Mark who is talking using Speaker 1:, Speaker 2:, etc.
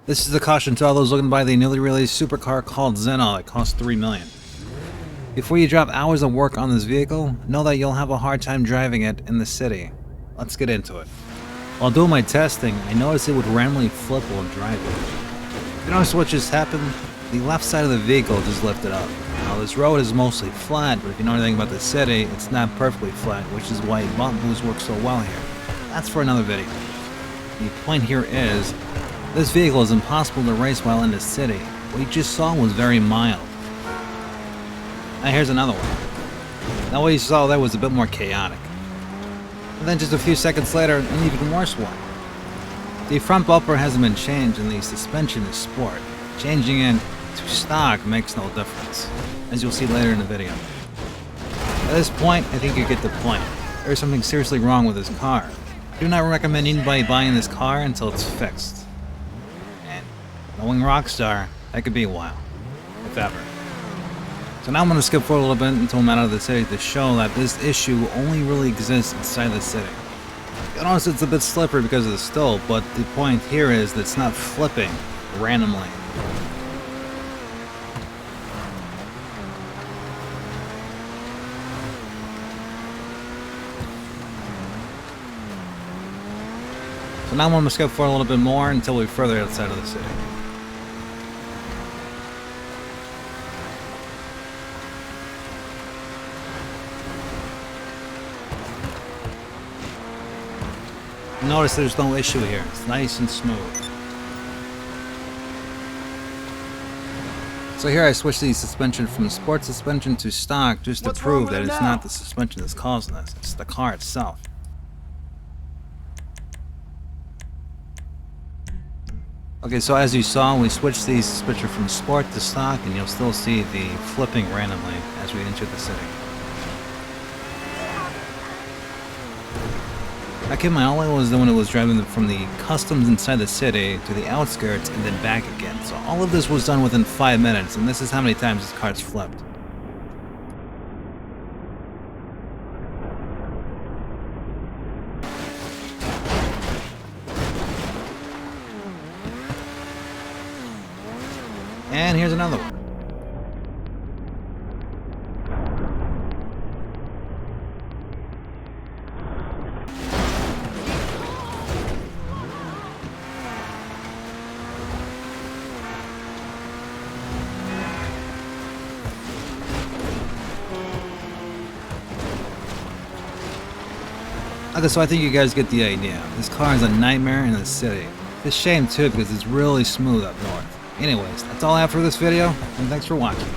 Speaker 1: This is a caution to all those looking to buy the newly released supercar called Zeno that costs $3 million. Before you drop hours of work on this vehicle, know that you'll have a hard time driving it in the city. Let's get into it. While doing my testing, I noticed it would randomly flip while driving. You notice what just happened? The left side of the vehicle just lifted up. Now this road is mostly flat, but if you know anything about the city, it's not perfectly flat, which is why bump boost works so well here. That's for another video. The point here is, this vehicle is impossible to race while in the city. What you just saw was very mild. Now here's another one. Now what you saw there was a bit more chaotic. And then just a few seconds later, an even worse one. The front bumper hasn't been changed and the suspension is sport. Changing it to stock makes no difference, as you'll see later in the video. At this point, I think you get the point. There is something seriously wrong with this car. I do not recommend anybody buying this car until it's fixed. And knowing Rockstar, that could be a while, if ever. So now I'm going to skip forward a little bit until I'm out of the city to show that this issue only really exists inside the city. You'll notice it's a bit slippery because of the still, but the point here is that it's not flipping randomly. So now I'm going to skip forward a little bit more until we're further outside of the city. Notice there's no issue here. It's nice and smooth. So here I switched the suspension from sport suspension to stock just to prove that it's not the suspension that's causing this. It's the car itself. Okay, so as you saw, we switched the suspension from sport to stock, and you'll still see the flipping randomly as we enter the city. I kid my only was the one that was driving from the customs inside the city to the outskirts and then back again. So all of this was done within 5 minutes, and this is how many times this car's flipped. And here's another one. Okay, so I think you guys get the idea. This car is a nightmare in the city. It's a shame too because it's really smooth up north. Anyways, that's all I have for this video, and thanks for watching.